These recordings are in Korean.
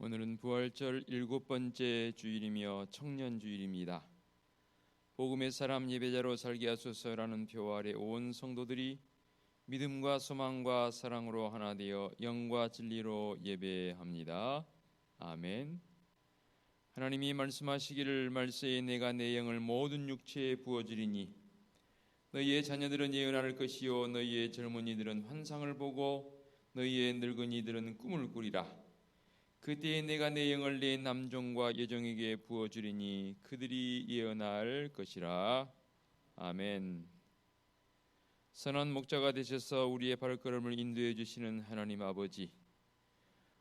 오늘은 부활절 7번째 주일이며 청년주일입니다. 복음의 사람 예배자로 살게 하소서라는 표 아래 온 성도들이 믿음과 소망과 사랑으로 하나 되어 영과 진리로 예배합니다. 아멘. 하나님이 말씀하시기를 말세에 내가 내 영을 모든 육체에 부어주리니 너희의 자녀들은 예언할 것이요 너희의 젊은이들은 환상을 보고 너희의 늙은이들은 꿈을 꾸리라. 그때에 내가 내 영을 내 남종과 여종에게 부어주리니 그들이 예언할 것이라. 아멘. 선한 목자가 되셔서 우리의 발걸음을 인도해 주시는 하나님 아버지,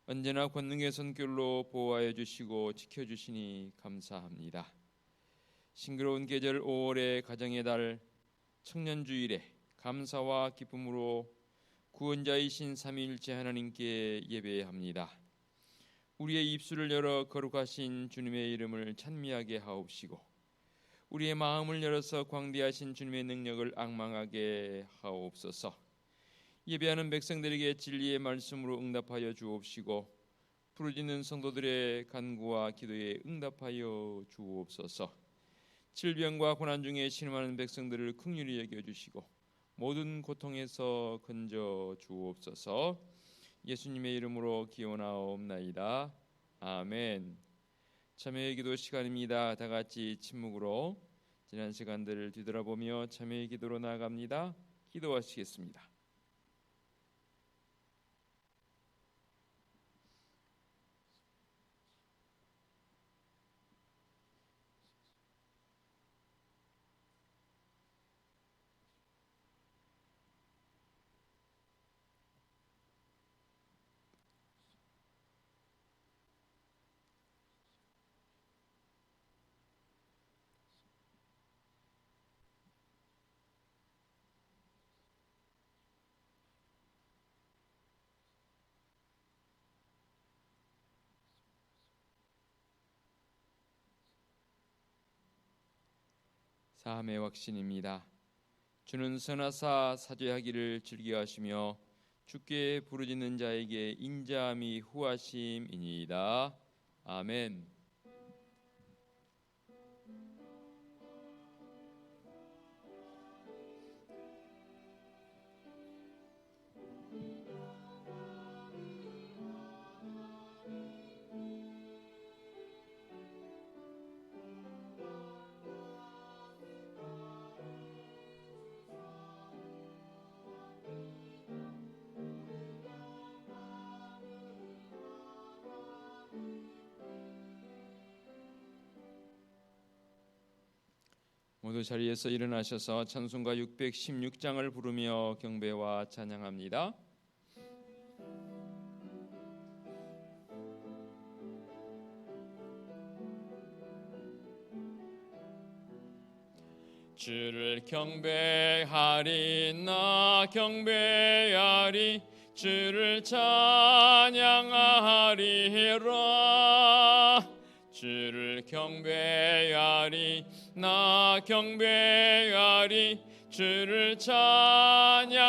언제나 권능의 손길로 보호하여 주시고 지켜주시니 감사합니다. 싱그러운 계절 5월의 가정의 달 청년주일에 감사와 기쁨으로 구원자이신 삼위일체 하나님께 예배합니다. 우리의 입술을 열어 거룩하신 주님의 이름을 찬미하게 하옵시고 우리의 마음을 열어서 광대하신 주님의 능력을 앙망하게 하옵소서. 예배하는 백성들에게 진리의 말씀으로 응답하여 주옵시고 부르짖는 성도들의 간구와 기도에 응답하여 주옵소서. 질병과 고난 중에 신음하는 백성들을 긍휼히 여겨주시고 모든 고통에서 건져 주옵소서. 예수님의 이름으로 기원하옵나이다. 아멘. 참여의 기도 시간입니다. 다 같이 침묵으로 지난 시간들을 뒤돌아보며 참여의 기도로 나아갑니다. 기도하시겠습니다. 사함의 확신입니다. 주는 선하사 사죄하기를 즐겨하시며 주께 부르짖는 자에게 인자함이 후하심이니이다. 아멘. 모두 자리에서 일어나셔서 찬송가 616장을 부르며 경배와 찬양합니다. 주를 경배하리 나 경배하리 주를 찬양하리라. 주를 경배하리 나 경배하리 주를 찬양하리라.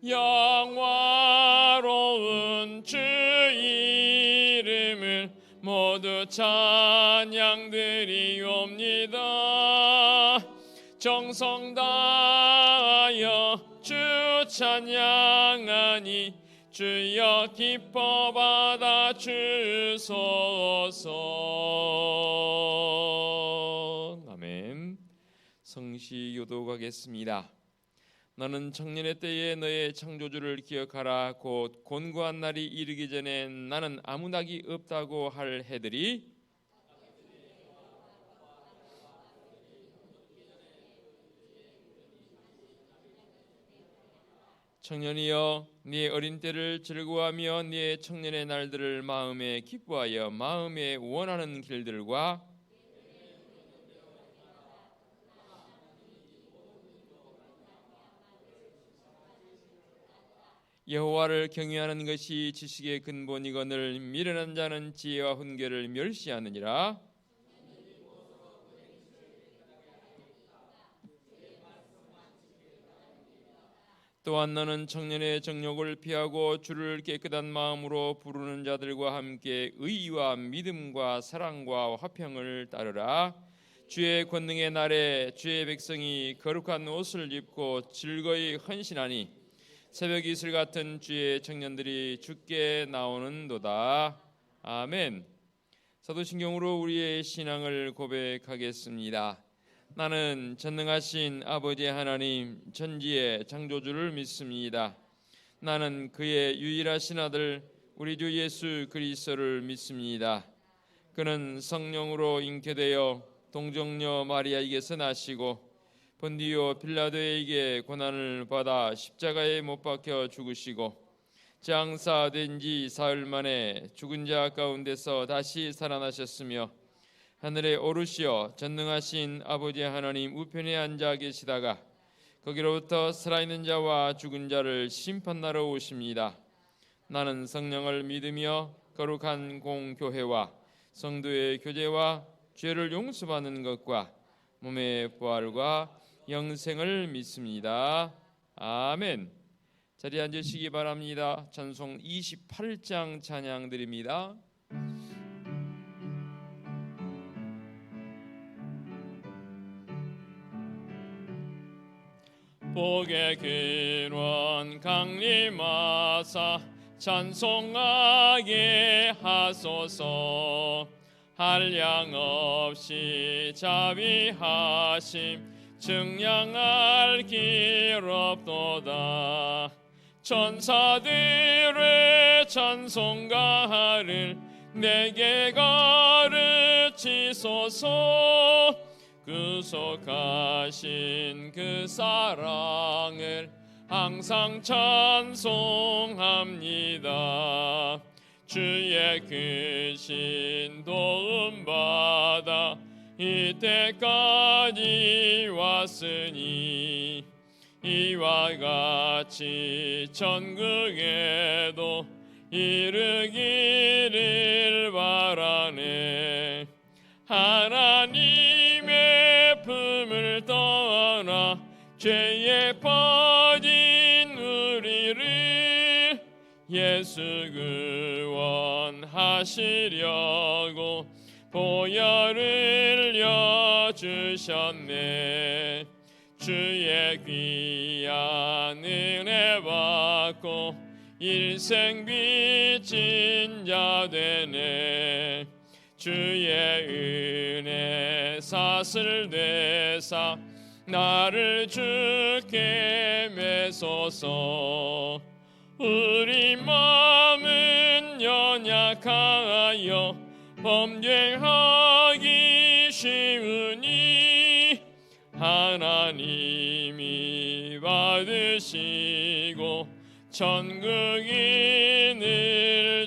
영화로운 주 이름을 모두 찬양드리옵니다. 정성 다하여 주 찬양하니 주여 기뻐 받아 주소서. 아멘. 성시 요독하겠습니다. 너는 청년의 때에 너의 창조주를 기억하라. 곧 곤고한 날이 이르기 전에 나는 아무 낙이 없다고 할 해들이 청년이여 네 어린 때를 즐거워하며 네 청년의 날들을 마음에 기뻐하여 마음에 원하는 길들과 여호와를 경외하는 것이 지식의 근본이거늘 미련한 자는 지혜와 훈계를 멸시하느니라. 또한 너는 청년의 정욕을 피하고 주를 깨끗한 마음으로 부르는 자들과 함께 의와 믿음과 사랑과 화평을 따르라. 주의 권능의 날에 주의 백성이 거룩한 옷을 입고 즐거이 헌신하니 새벽 이슬 같은 주의 청년들이 주께 나오는도다. 아멘. 사도신경으로 우리의 신앙을 고백하겠습니다. 나는 전능하신 아버지 하나님 천지의 창조주를 믿습니다. 나는 그의 유일하신 아들 우리 주 예수 그리스도를 믿습니다. 그는 성령으로 잉태되어 동정녀 마리아에게서 나시고 본디오 빌라도에게 고난을 받아 십자가에 못 박혀 죽으시고 장사된 지 사흘 만에 죽은 자 가운데서 다시 살아나셨으며 하늘에 오르시어 전능하신 아버지 하나님 우편에 앉아 계시다가 거기로부터 살아있는 자와 죽은 자를 심판하러 오십니다. 나는 성령을 믿으며 거룩한 공교회와 성도의 교제와 죄를 용서받는 것과 몸의 부활과 영생을 믿습니다. 아멘. 자리에 앉으시기 바랍니다. 찬송 28장 찬양 드립니다. 복의 근원 강림하사 찬송하게 하소서. 한량없이 자비하심 증량할 길 없도다. 천사들의 찬송가를 내게 가르치소서. 구속하신 그 사랑을 항상 찬송합니다. 주의 크신 도움 받아 이때까지 왔으니 이와 같이 천국에도 이르기를 바라네. 하나님의 품을 떠나 죄에 빠진 우리를 예수 구원하시려고 보혈을 여주셨네. 주의 귀한 은혜 받고 일생 빚진 자 되네. 주의 은혜 사슬 되사 나를 주께 메소서. 우리 마음은 연약하여 범죄하기 쉬우니 하나님이 받으시고 천국인을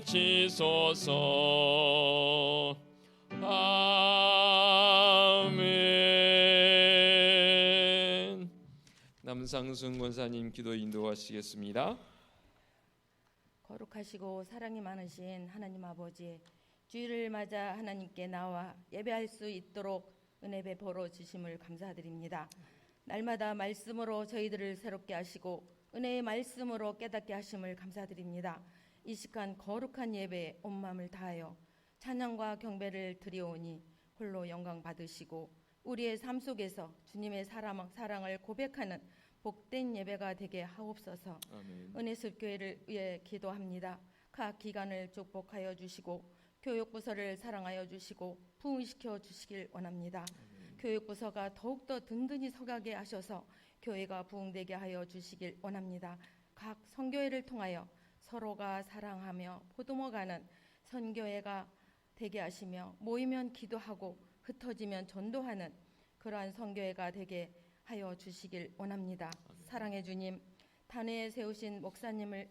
지소서. 아멘. 남상순 권사님 기도 인도하시겠습니다. 거룩하시고 사랑이 많으신 하나님 아버지, 주일을 맞아 하나님께 나와 예배할 수 있도록 은혜 베풀어 주심을 감사드립니다. 날마다 말씀으로 저희들을 새롭게 하시고 은혜의 말씀으로 깨닫게 하심을 감사드립니다. 이 시간 거룩한 예배에 온 마음을 다하여 찬양과 경배를 드리오니 홀로 영광 받으시고 우리의 삶 속에서 주님의 사랑을 고백하는 복된 예배가 되게 하옵소서. 아멘. 은혜숲 교회를 위해 기도합니다. 각 기관을 축복하여 주시고 교육부서를 사랑하여 주시고 부흥시켜 주시길 원합니다. 교육부서가 더욱더 든든히 서가게 하셔서 교회가 부흥되게 하여 주시길 원합니다. 각 선교회를 통하여 서로가 사랑하며 보듬어가는 선교회가 되게 하시며 모이면 기도하고 흩어지면 전도하는 그러한 선교회가 되게 하여 주시길 원합니다. 사랑의 주님, 단회에 세우신 목사님을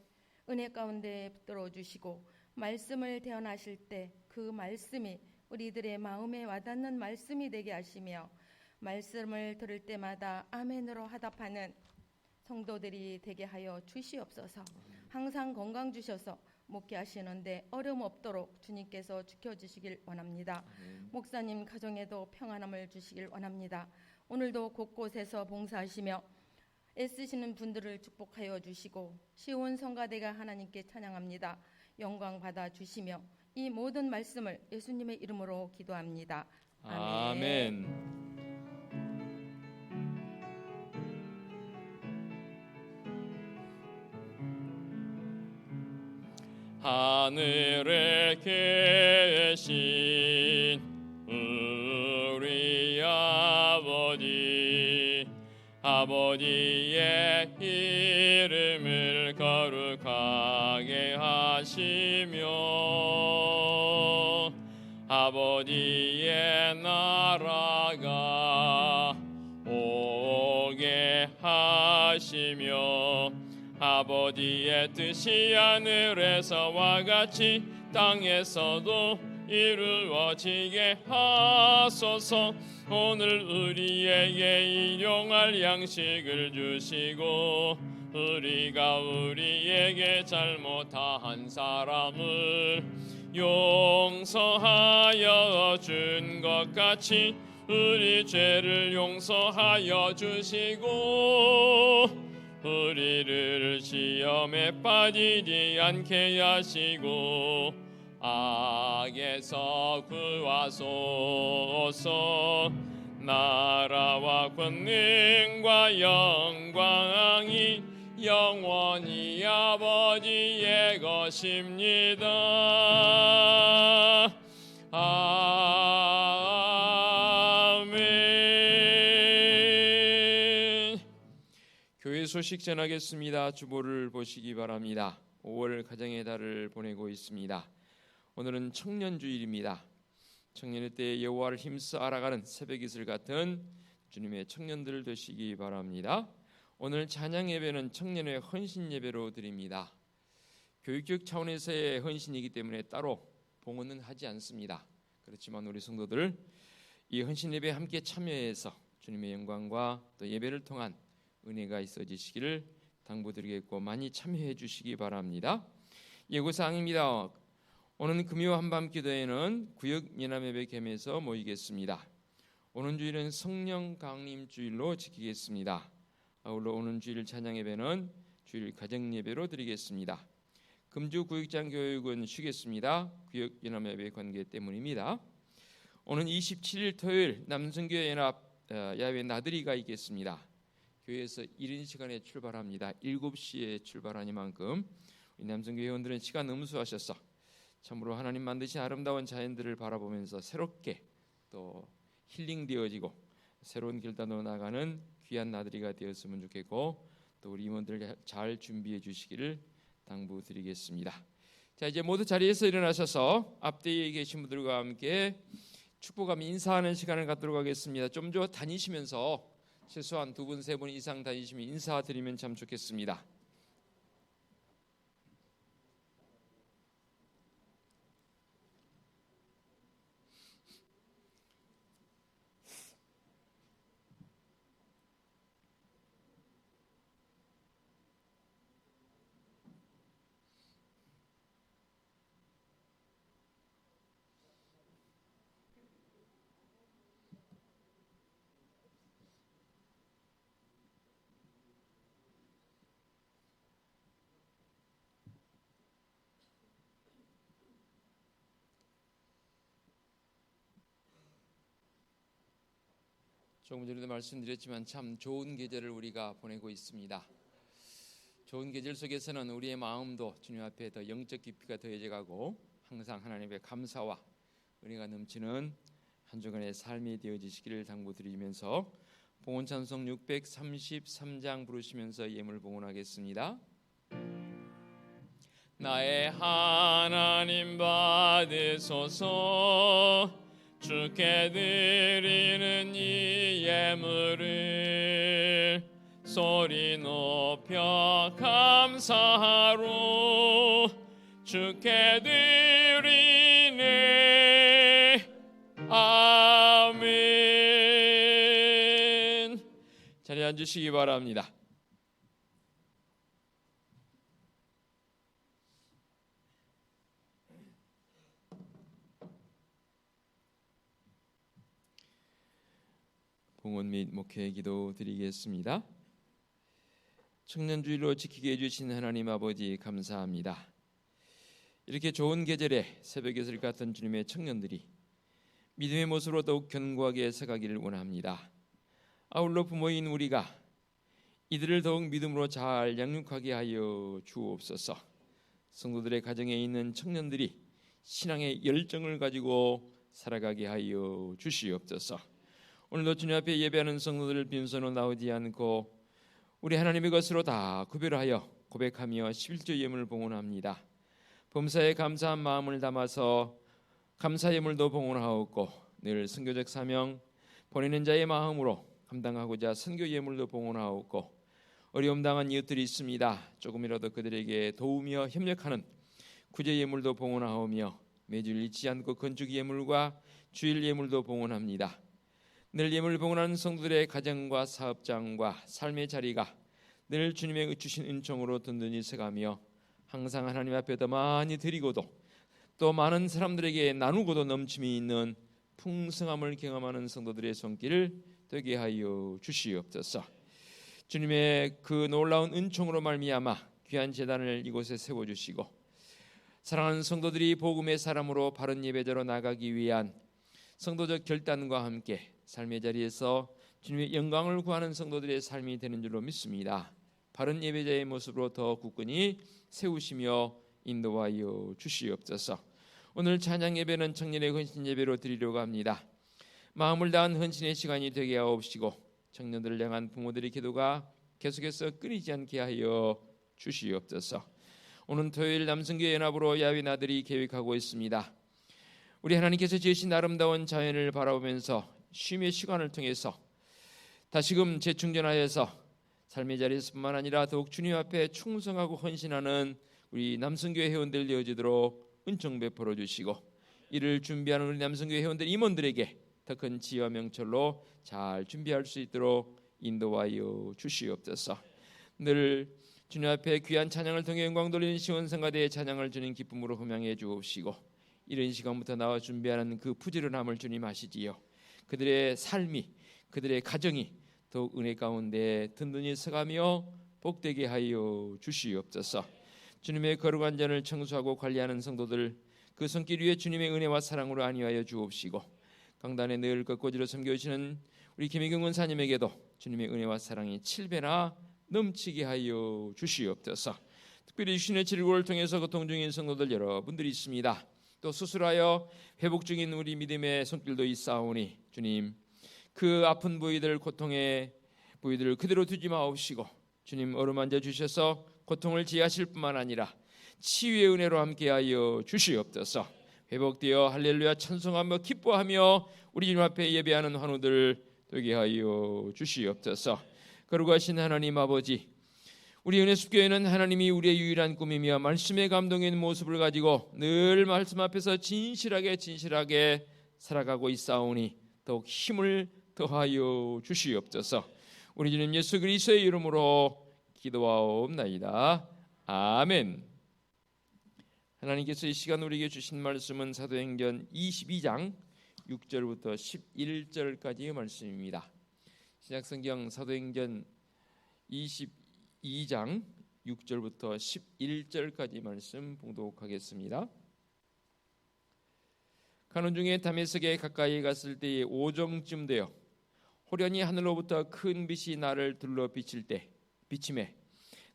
은혜 가운데 붙들어 주시고 말씀을 대언하실 때 그 말씀이 우리들의 마음에 와닿는 말씀이 되게 하시며 말씀을 들을 때마다 아멘으로 화답하는 성도들이 되게 하여 주시옵소서. 항상 건강 주셔서 목회하시는데 어려움 없도록 주님께서 지켜주시길 원합니다. 목사님 가정에도 평안함을 주시길 원합니다. 오늘도 곳곳에서 봉사하시며 애쓰시는 분들을 축복하여 주시고 시온 성가대가 하나님께 찬양합니다. 영광 받아 주시며 이 모든 말씀을 예수님의 이름으로 기도합니다. 아멘. 하늘에 계신 우리 아버지의 이름을 거룩하게 하시며 아버지의 나라가 오게 하시며 아버지의 뜻이 하늘에서와 같이 땅에서도 이루어지게 하소서. 오늘 우리에게 일용할 양식을 주시고 우리가 우리에게 잘못한 사람을 용서하여 준 것 같이 우리 죄를 용서하여 주시고 우리를 시험에 빠지지 않게 하시고 악에서 구하소서. 나라와 권능과 영광이 영원히 아버지의 것입니다. 아멘. 교회 소식 전하겠습니다. 주보를 보시기 바랍니다. 5월 가정의 달을 보내고 있습니다. 오늘은 청년주일입니다. 청년의 때에 여호와를 힘써 알아가는 새벽 이슬 같은 주님의 청년들 되시기 바랍니다. 오늘 찬양 예배는 청년의 헌신 예배로 드립니다. 교육적 차원에서의 헌신이기 때문에 따로 봉헌은 하지 않습니다. 그렇지만 우리 성도들 이 헌신 예배에 함께 참여해서 주님의 영광과 또 예배를 통한 은혜가 있어지시기를 당부드리겠고 많이 참여해 주시기 바랍니다. 예고사항입니다. 오늘 금요 한밤 기도회는 구역 예남예배 겸해서 모이겠습니다. 오는 주일은 성령 강림 주일로 지키겠습니다. 아울러 오는 주일 찬양 예배는 주일 가정 예배로 드리겠습니다. 금주 구역장 교육은 쉬겠습니다. 구역 예남예배 관계 때문입니다. 오는 27일 토요일 남성교회 연합 야외 나들이가 있겠습니다. 교회에서 이른 시간에 출발합니다. 7시에 출발하니만큼 우리 남성교회 회원들은 시간 음수하셔서 참으로 하나님 만드신 아름다운 자연들을 바라보면서 새롭게 또 힐링되어지고 새로운 길단으로 나가는 귀한 나들이가 되었으면 좋겠고 또 우리 임원들 잘 준비해 주시기를 당부드리겠습니다. 자, 이제 모두 자리에서 일어나셔서 앞뒤에 계신 분들과 함께 축복하며 인사하는 시간을 갖도록 하겠습니다. 좀 더 다니시면서 최소한 2분, 3분 이상 다니시면 인사드리면 참 좋겠습니다. 조금 전에도 말씀드렸지만 참 좋은 계절을 우리가 보내고 있습니다. 좋은 계절 속에서는 우리의 마음도 주님 앞에 더 영적 깊이가 더해져가고 항상 하나님의 감사와 은혜가 넘치는 한 주간의 삶이 되어지시기를 당부드리면서 봉헌 찬송 633장 부르시면서 예물 봉헌하겠습니다. 나의 하나님 받으소서. 주께 드리는 이 예물을 소리 높여 감사하로 주께 드리네. 아멘. 자리에 앉으시기 바랍니다. 봉헌 및 목회 기도 드리겠습니다. 청년주의로 지키게 해주신 하나님 아버지 감사합니다. 이렇게 좋은 계절에 새벽 예술 같은 주님의 청년들이 믿음의 모습으로 더욱 견고하게 서가기를 원합니다. 아울러 부모인 우리가 이들을 더욱 믿음으로 잘 양육하게 하여 주옵소서. 성도들의 가정에 있는 청년들이 신앙의 열정을 가지고 살아가게 하여 주시옵소서. 오늘도 주님 앞에 예배하는 성도들 빈손으로 나오지 않고 우리 하나님의 것으로 다 구별하여 고백하며 11조 예물을 봉헌합니다. 범사에 감사한 마음을 담아서 감사 예물도 봉헌하옵고 늘 선교적 사명 보내는 자의 마음으로 감당하고자 선교 예물도 봉헌하옵고 어려움 당한 이웃들이 있습니다. 조금이라도 그들에게 도우며 협력하는 구제 예물도 봉헌하오며 매주 잃지 않고 건축 예물과 주일 예물도 봉헌합니다. 늘 예물 봉헌하는 성도들의 가정과 사업장과 삶의 자리가 늘 주님의 주신 은총으로 든든히 서가며 항상 하나님 앞에 더 많이 드리고도 또 많은 사람들에게 나누고도 넘침이 있는 풍성함을 경험하는 성도들의 손길을 되게 하여 주시옵소서. 주님의 그 놀라운 은총으로 말미암아 귀한 제단을 이곳에 세워주시고 사랑하는 성도들이 복음의 사람으로 바른 예배자로 나가기 위한 성도적 결단과 함께 삶의 자리에서 주님의 영광을 구하는 성도들의 삶이 되는 줄로 믿습니다. 바른 예배자의 모습으로 더 굳건히 세우시며 인도하여 주시옵소서. 오늘 찬양 예배는 청년의 헌신 예배로 드리려고 합니다. 마음을 다한 헌신의 시간이 되게 하옵시고 청년들을 향한 부모들의 기도가 계속해서 끊이지 않게 하여 주시옵소서. 오늘 토요일 남성교회 연합으로 야외 나들이 계획하고 있습니다. 우리 하나님께서 지으신 아름다운 자연을 바라보면서 쉼의 시간을 통해서 다시금 재충전하여서 삶의 자리에서뿐만 아니라 더욱 주님 앞에 충성하고 헌신하는 우리 남성교회 회원들 되어지도록 은총 베풀어 주시고 이를 준비하는 우리 남성교회 회원들 임원들에게 더 큰 지혜와 명철로 잘 준비할 수 있도록 인도하여 주시옵소서. 늘 주님 앞에 귀한 찬양을 통해 영광 돌리는 시온성가대의 찬양을 주님 기쁨으로 흠양해 주옵시고 이른 시간부터 나와 준비하는 그 부지런함을 주님 아시지요. 그들의 삶이 그들의 가정이 더욱 은혜 가운데 든든히 서가며 복되게 하여 주시옵소서. 주님의 거룩한 전을 청소하고 관리하는 성도들 그 손길 위에 주님의 은혜와 사랑으로 안위하여 주옵시고 강단에 늘 걷고지로 섬겨주시는 우리 김희경 원사님에게도 주님의 은혜와 사랑이 7배나 넘치게 하여 주시옵소서. 특별히 주신의 질고를 통해서 고통 중인 성도들 여러분들이 있습니다. 또 수술하여 회복 중인 우리 믿음의 손길도 있사오니 주님 그 아픈 부위들 고통의 부위들을 그대로 두지 마옵시고 주님 어루만져 주셔서 고통을 지하실 뿐만 아니라 치유의 은혜로 함께하여 주시옵소서. 회복되어 할렐루야 찬송하며 기뻐하며 우리 주님 앞에 예배하는 환우들 되게 하여 주시옵소서. 거룩하신 하나님 아버지, 우리 은혜숲교회는 하나님이 우리의 유일한 꿈이며 말씀에 감동인 모습을 가지고 늘 말씀 앞에서 진실하게 살아가고 있사오니 더욱 힘을 더하여 주시옵소서. 우리 주님 예수 그리스도의 이름으로 기도하옵나이다. 아멘. 하나님께서 이 시간 우리에게 주신 말씀은 사도행전 22장 6절부터 11절까지의 말씀입니다. 신약성경 사도행전 22장 6절부터 11절까지 말씀 봉독하겠습니다. 가는 중에 다메섹에 가까이 갔을 때에 오정쯤 되어 호련히 하늘로부터 큰 빛이 나를 둘러 비침에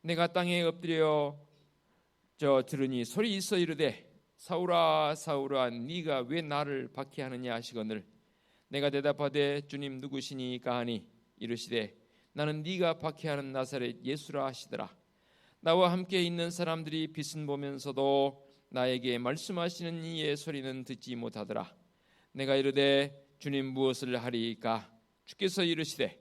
내가 땅에 엎드려 들으니 소리 있어 이르되 사울아 사울아 네가 왜 나를 박해하느냐 하시거늘 내가 대답하되 주님 누구시니까 하니 이르시되 나는 네가 박해하는 나사렛 예수라 하시더라. 나와 함께 있는 사람들이 빛은 보면서도 나에게 말씀하시는 이의 소리는 듣지 못하더라. 내가 이르되 주님 무엇을 하리이까? 주께서 이르시되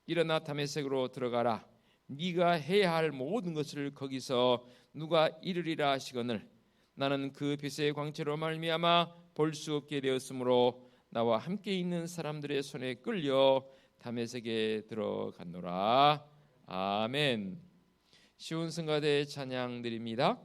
일어나 다메섹으로 들어가라. 네가 해야 할 모든 것을 거기서 누가 이르리라 하시거늘 나는 그 빛의 광채로 말미암아 볼 수 없게 되었으므로 나와 함께 있는 사람들의 손에 끌려 다메섹에 들어갔노라. 아멘. 시온성가대 찬양 드립니다.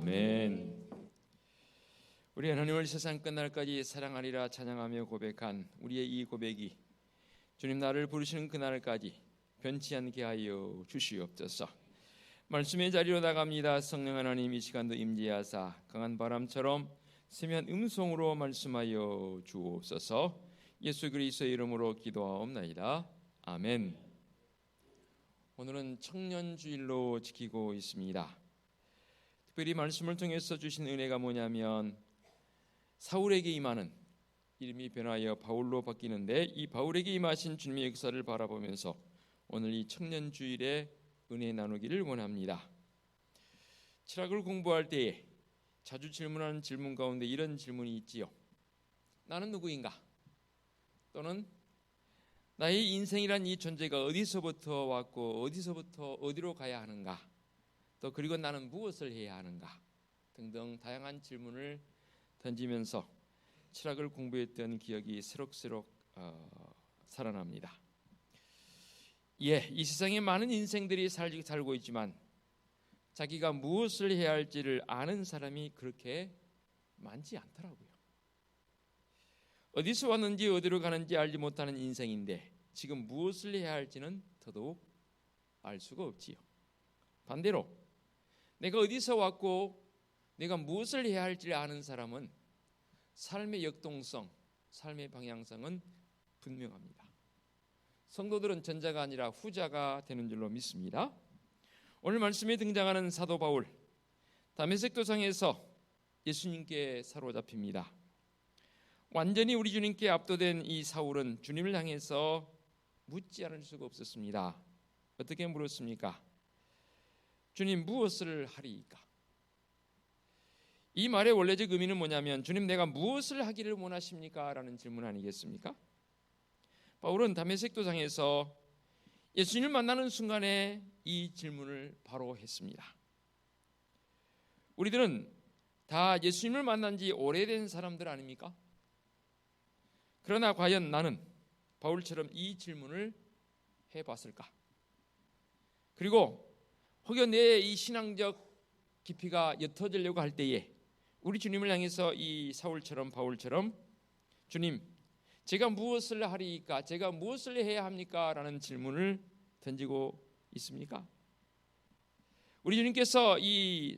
아멘. 우리 하나님을 세상 끝날까지 사랑하리라 찬양하며 고백한 우리의 이 고백이 주님 나를 부르시는 그날까지 변치 않게 하여 주시옵소서. 말씀의 자리로 나갑니다. 성령 하나님 이 시간도 임재하사 강한 바람처럼 세미한 음성으로 말씀하여 주옵소서. 예수 그리스도의 이름으로 기도하옵나이다. 아멘. 오늘은 청년주일로 지키고 있습니다. 특별히 말씀을 통해서 주신 은혜가 뭐냐면 사울에게 임하는, 이름이 변하여 바울로 바뀌는데 이 바울에게 임하신 주님의 역사를 바라보면서 오늘 이 청년주일에 은혜 나누기를 원합니다. 철학을 공부할 때에 자주 질문하는 질문 가운데 이런 질문이 있지요. 나는 누구인가? 또는 나의 인생이란 이 존재가 어디서부터 왔고 어디서부터 어디로 가야 하는가? 또 그리고 나는 무엇을 해야 하는가? 등등 다양한 질문을 던지면서 철학을 공부했던 기억이 새록새록 살아납니다. 이 세상에 많은 인생들이 살고 있지만 자기가 무엇을 해야 할지를 아는 사람이 그렇게 많지 않더라고요. 어디서 왔는지 어디로 가는지 알지 못하는 인생인데 지금 무엇을 해야 할지는 더더욱 알 수가 없지요. 반대로 내가 어디서 왔고 내가 무엇을 해야 할지를 아는 사람은 삶의 역동성, 삶의 방향성은 분명합니다. 성도들은 전자가 아니라 후자가 되는 줄로 믿습니다. 오늘 말씀에 등장하는 사도 바울, 다메섹 도상에서 예수님께 사로잡힙니다. 완전히 우리 주님께 압도된 이 사울은 주님을 향해서 묻지 않을 수가 없었습니다. 어떻게 물었습니까? 주님 무엇을 하리이까? 이 말의 원래적 의미는 뭐냐면 주님 내가 무엇을 하기를 원하십니까? 라는 질문 아니겠습니까? 바울은 다메섹 도상에서 예수님을 만나는 순간에 이 질문을 바로 했습니다. 우리들은 다 예수님을 만난 지 오래된 사람들 아닙니까? 그러나 과연 나는 바울처럼 이 질문을 해봤을까? 그리고 혹여 내 이 신앙적 깊이가 옅어지려고 할 때에 우리 주님을 향해서 이 사울처럼 바울처럼 주님 제가 무엇을 하리이까? 제가 무엇을 해야 합니까? 라는 질문을 던지고 있습니까? 우리 주님께서 이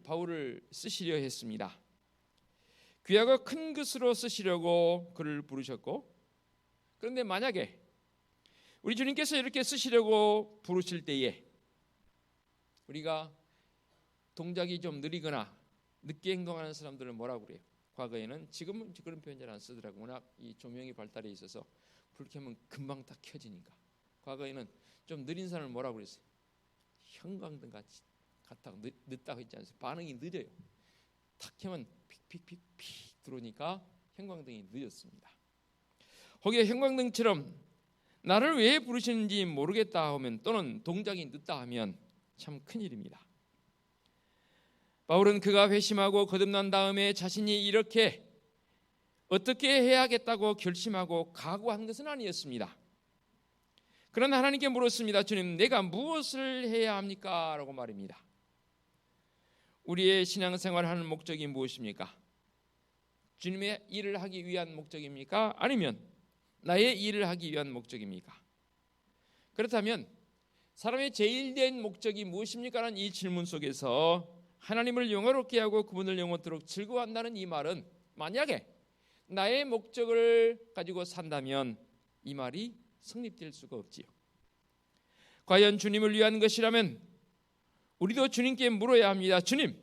바울을 쓰시려 했습니다. 귀하고 큰 것으로 쓰시려고 그를 부르셨고, 그런데 만약에 우리 주님께서 이렇게 쓰시려고 부르실 때에 우리가 동작이 좀 느리거나 늦게 행동하는 사람들은 뭐라고 그래요? 과거에는, 지금은 그런 표현 잘 안 쓰더라고요. 워낙 이 조명이 발달해 있어서 불 켜면 금방 다 켜지니까. 과거에는 좀 느린 사람을 뭐라고 그랬어요? 형광등 같다고 늦다고 했지 않습니까? 반응이 느려요. 탁 켜면 픽픽픽픽 들어오니까 형광등이 늦었습니다. 혹여 형광등처럼 나를 왜 부르시는지 모르겠다 하면, 또는 동작이 늦다 하면 참 큰일입니다. 바울은 그가 회심하고 거듭난 다음에 자신이 이렇게 어떻게 해야겠다고 결심하고 각오한 것은 아니었습니다. 그러나 하나님께 물었습니다. 주님 내가 무엇을 해야 합니까? 라고 말입니다. 우리의 신앙생활을 하는 목적이 무엇입니까? 주님의 일을 하기 위한 목적입니까? 아니면 나의 일을 하기 위한 목적입니까? 그렇다면 사람의 제일된 목적이 무엇입니까? 라는 이 질문 속에서 하나님을 영화롭게 하고 그분을 영원토록 즐거워한다는 이 말은, 만약에 나의 목적을 가지고 산다면 이 말이 성립될 수가 없지요. 과연 주님을 위한 것이라면 우리도 주님께 물어야 합니다. 주님,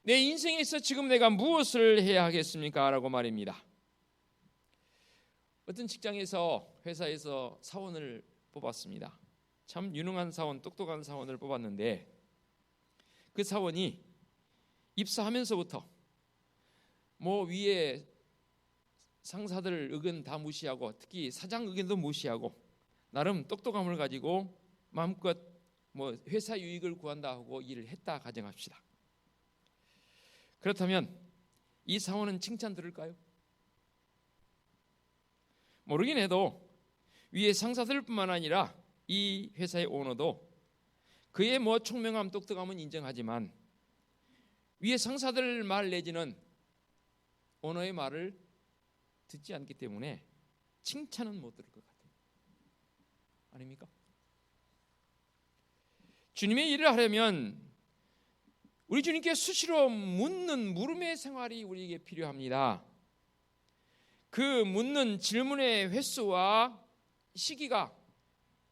내 인생에서 지금 내가 무엇을 해야 하겠습니까? 라고 말입니다. 어떤 직장에서, 회사에서 사원을 뽑았습니다. 참 유능한 사원, 똑똑한 사원을 뽑았는데 그 사원이 입사하면서부터 위에 상사들 의견 다 무시하고, 특히 사장 의견도 무시하고 나름 똑똑함을 가지고 마음껏 회사 유익을 구한다 하고 일을 했다 가정합시다. 그렇다면 이 사원은 칭찬 들을까요? 모르긴 해도 위에 상사들뿐만 아니라 이 회사의 오너도 그의 총명함, 똑똑함은 인정하지만 위에 상사들 말 내지는 언어의 말을 듣지 않기 때문에 칭찬은 못 들을 것 같아요. 아닙니까? 주님의 일을 하려면 우리 주님께 수시로 묻는 물음의 생활이 우리에게 필요합니다. 그 묻는 질문의 횟수와 시기가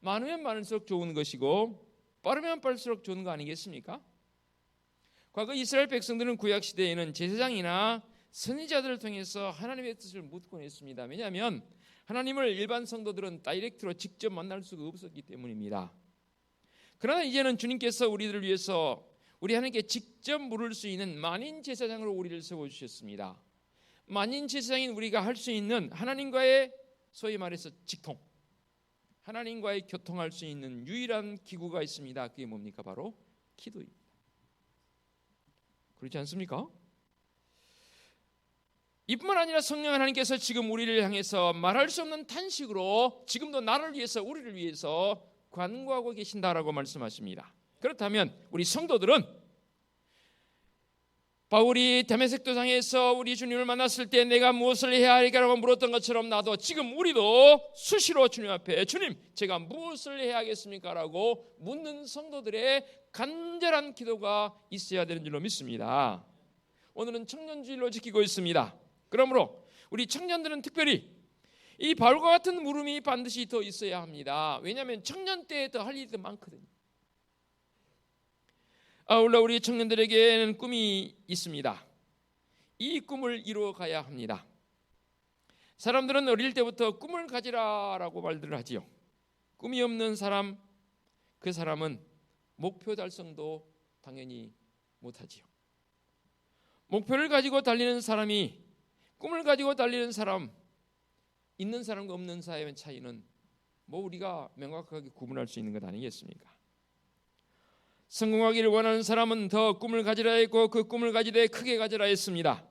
많으면 많을수록 좋은 것이고 빠르면 빠를수록 좋은 거 아니겠습니까? 과거 이스라엘 백성들은 구약 시대에는 제사장이나 선지자들을 통해서 하나님의 뜻을 묻곤 했습니다. 왜냐하면 하나님을 일반 성도들은 다이렉트로 직접 만날 수가 없었기 때문입니다. 그러나 이제는 주님께서 우리들을 위해서 우리 하나님께 직접 물을 수 있는 만인 제사장으로 우리를 세워주셨습니다. 만인 제사장인 우리가 할 수 있는 하나님과의 소위 말해서 직통, 하나님과의 교통할 수 있는 유일한 기구가 있습니다. 그게 뭡니까? 바로 기도입니다. 그렇지 않습니까? 이뿐만 아니라 성령 하나님께서 지금 우리를 향해서 말할 수 없는 탄식으로 지금도 나를 위해서 우리를 위해서 관고하고 계신다라고 말씀하십니다. 그렇다면 우리 성도들은 바울이 다메섹 도상에서 우리 주님을 만났을 때 내가 무엇을 해야 할까라고 물었던 것처럼 나도 지금 우리도 수시로 주님 앞에 주님 제가 무엇을 해야 하겠습니까? 라고 묻는 성도들의 간절한 기도가 있어야 되는 줄로 믿습니다. 오늘은 청년주일로 지키고 있습니다. 그러므로 우리 청년들은 특별히 이 바울과 같은 물음이 반드시 더 있어야 합니다. 왜냐하면 청년 때에 더 할 일이 더 많거든요. 아울러 우리 청년들에게는 꿈이 있습니다. 이 꿈을 이루어 가야 합니다. 사람들은 어릴 때부터 꿈을 가지라라고 말들을 하지요. 꿈이 없는 사람, 그 사람은 목표 달성도 당연히 못하지요. 목표를 가지고 달리는 사람이 꿈을 가지고 달리는 사람, 있는 사람과 없는 사람의 차이는 뭐 우리가 명확하게 구분할 수 있는 것 아니겠습니까? 성공하기를 원하는 사람은 더 꿈을 가지라 했고 그 꿈을 가지되 크게 가지라 했습니다.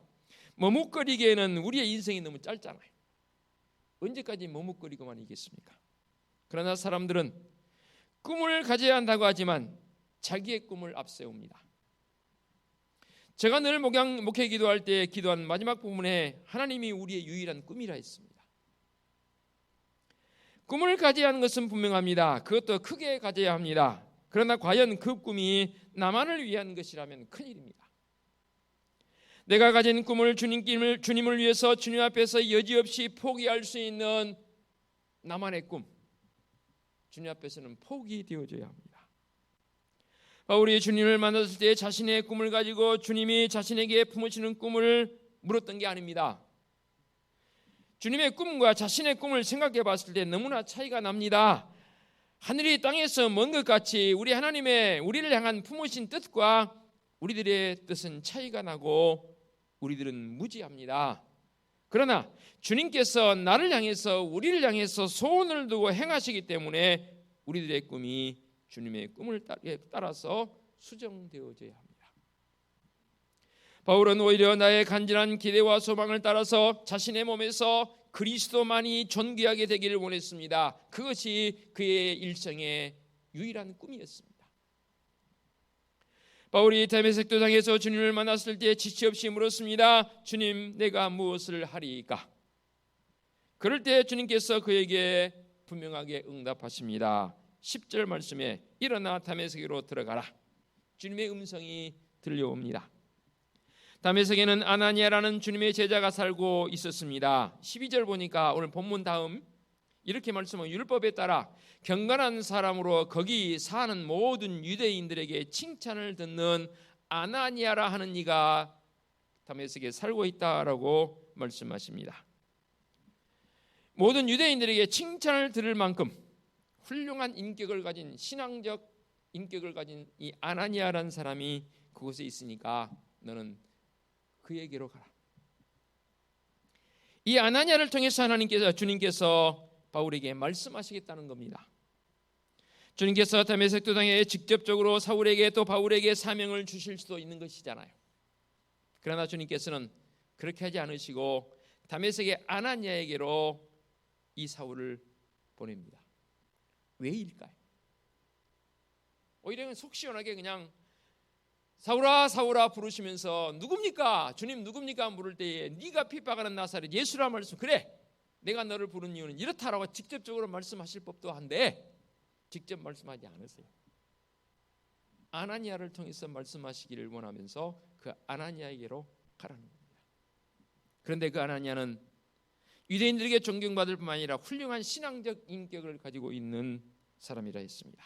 머뭇거리기에는 우리의 인생이 너무 짧잖아요. 언제까지 머뭇거리고만 있겠습니까? 그러나 사람들은 꿈을 가져야 한다고 하지만 자기의 꿈을 앞세웁니다. 제가 늘 목회 기도할 때 기도한 마지막 부분에 하나님이 우리의 유일한 꿈이라 했습니다. 꿈을 가져야 하는 것은 분명합니다. 그것도 크게 가져야 합니다. 그러나 과연 그 꿈이 나만을 위한 것이라면 큰일입니다. 내가 가진 꿈을 주님을 위해서 주님 앞에서 여지없이 포기할 수 있는 나만의 꿈, 주님 앞에서는 포기되어져야 합니다. 바울이 주님을 만났을 때 자신의 꿈을 가지고 주님이 자신에게 품으시는 꿈을 물었던 게 아닙니다. 주님의 꿈과 자신의 꿈을 생각해 봤을 때 너무나 차이가 납니다. 하늘이 땅에서 먼 것 같이 우리 하나님의 우리를 향한 품으신 뜻과 우리들의 뜻은 차이가 나고 우리들은 무지합니다. 그러나 주님께서 나를 향해서 우리를 향해서 소원을 두고 행하시기 때문에 우리들의 꿈이 주님의 꿈을 따라서 수정되어져야 합니다. 바울은 오히려 나의 간절한 기대와 소망을 따라서 자신의 몸에서 그리스도만이 존귀하게 되기를 원했습니다. 그것이 그의 일생의 유일한 꿈이었습니다. 바울이 다메섹 도상에서 주님을 만났을 때 지체 없이 물었습니다. 주님, 내가 무엇을 하리이까? 그럴 때 주님께서 그에게 분명하게 응답하십니다. 10절 말씀에 일어나 다메섹으로 들어가라. 주님의 음성이 들려옵니다. 다메섹에는 아나니아라는 주님의 제자가 살고 있었습니다. 12절 보니까 오늘 본문 다음 이렇게 말씀하면 율법에 따라 경건한 사람으로 거기 사는 모든 유대인들에게 칭찬을 듣는 아나니아라 하는 이가 다메섹에 살고 있다라고 말씀하십니다. 모든 유대인들에게 칭찬을 들을 만큼 훌륭한 인격을 가진 신앙적 인격을 가진 이 아나니아라는 사람이 그곳에 있으니까 너는 그에게로 가라. 이 아나니아를 통해서 주님께서 바울에게 말씀하시겠다는 겁니다. 주님께서 다메섹 도상에 직접적으로 사울에게 또 바울에게 사명을 주실 수도 있는 것이잖아요. 그러나 주님께서는 그렇게 하지 않으시고 다메섹의 아나니아에게로 이 사울을 보냅니다. 왜일까요? 오히려 속 시원하게 그냥 사울아 사울아 부르시면서 누굽니까? 주님 누굽니까? 물을 때에 네가 핍박하는 나사렛 예수라 말씀. 그래, 내가 너를 부른 이유는 이렇다라고 직접적으로 말씀하실 법도 한데 직접 말씀하지 않으세요. 아나니아를 통해서 말씀하시기를 원하면서 그 아나니아에게로 가라는 겁니다. 그런데 그 아나니아는 유대인들에게 존경받을 뿐만 아니라 훌륭한 신앙적 인격을 가지고 있는 사람이라 했습니다.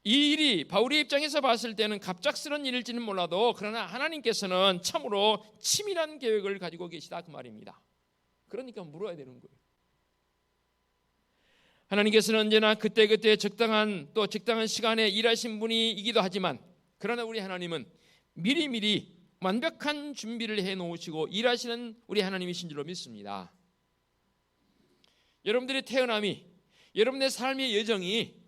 이 일이 바울의 입장에서 봤을 때는 갑작스러운 일일지는 몰라도 그러나 하나님께서는 참으로 치밀한 계획을 가지고 계시다 그 말입니다. 그러니까 물어야 되는 거예요. 하나님께서는 언제나 그때그때 적당한 시간에 일하신 분이기도 하지만 그러나 우리 하나님은 미리미리 완벽한 준비를 해놓으시고 일하시는 우리 하나님이신 줄로 믿습니다. 여러분들의 태어남이, 여러분의 삶의 여정이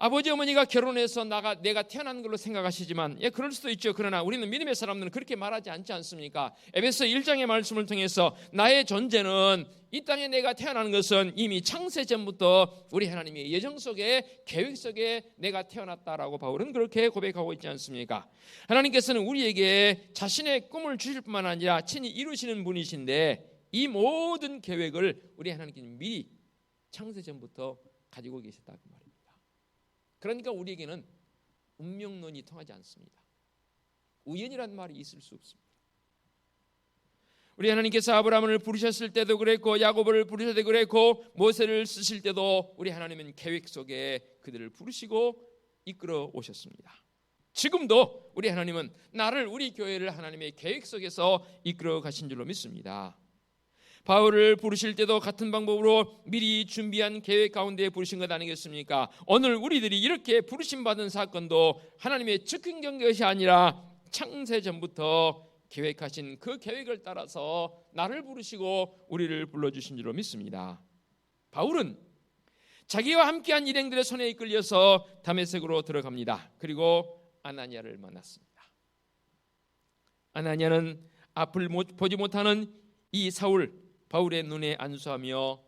아버지 어머니가 결혼해서 내가 태어난 걸로 생각하시지만 그럴 수도 있죠. 그러나 우리는 믿음의 사람들은 그렇게 말하지 않지 않습니까? 에베소 1장의 말씀을 통해서 나의 존재는 이 땅에 내가 태어나는 것은 이미 창세 전부터 우리 하나님의 예정 속에 계획 속에 내가 태어났다라고 바울은 그렇게 고백하고 있지 않습니까? 하나님께서는 우리에게 자신의 꿈을 주실 뿐만 아니라 친히 이루시는 분이신데 이 모든 계획을 우리 하나님께서 미리 창세 전부터 가지고 계셨다 그 말입니다. 그러니까 우리에게는 운명론이 통하지 않습니다. 우연이란 말이 있을 수 없습니다. 우리 하나님께서 아브라함을 부르셨을 때도 그랬고 야곱을 부르실 때도 그랬고 모세를 쓰실 때도 우리 하나님은 계획 속에 그들을 부르시고 이끌어 오셨습니다. 지금도 우리 하나님은 우리 교회를 하나님의 계획 속에서 이끌어 가신 줄로 믿습니다. 바울을 부르실 때도 같은 방법으로 미리 준비한 계획 가운데 부르신 것 아니겠습니까? 오늘 우리들이 이렇게 부르심받은 사건도 하나님의 즉흥적인 것이 아니라 창세 전부터 계획하신 그 계획을 따라서 나를 부르시고 우리를 불러주신 줄로 믿습니다. 바울은 자기와 함께한 일행들의 손에 이끌려서 다메섹으로 들어갑니다. 그리고 아나니아를 만났습니다. 아나니아는 앞을 보지 못하는 이 바울의 눈에 안수하며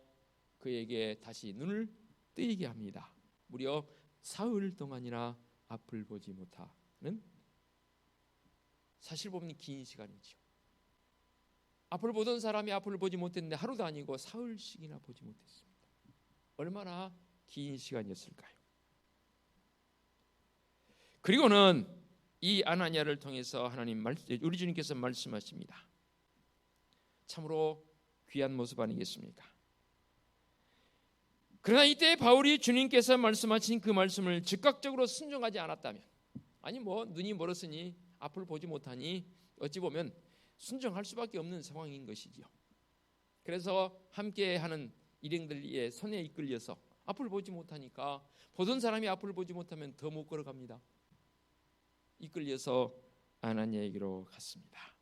그에게 다시 눈을 뜨이게 합니다. 무려 사흘 동안이나 앞을 보지 못하는, 사실 보면 긴 시간이죠. 앞을 보던 사람이 앞을 보지 못했는데 하루도 아니고 사흘씩이나 보지 못했습니다. 얼마나 긴 시간이었을까요? 그리고는 이 아나니아를 통해서 우리 주님께서 말씀하십니다. 참으로 귀한 모습 아니겠습니까? 그러나 이때 바울이 주님께서 말씀하신 그 말씀을 즉각적으로 순종하지 않았다면, 눈이 멀었으니 앞을 보지 못하니 어찌 보면 순종할 수밖에 없는 상황인 것이지요. 그래서 함께하는 일행들의 손에 이끌려서 앞을 보지 못하니까 보던 사람이 앞을 보지 못하면 더 못 걸어갑니다. 이끌려서 아나니아에게로 갔습니다.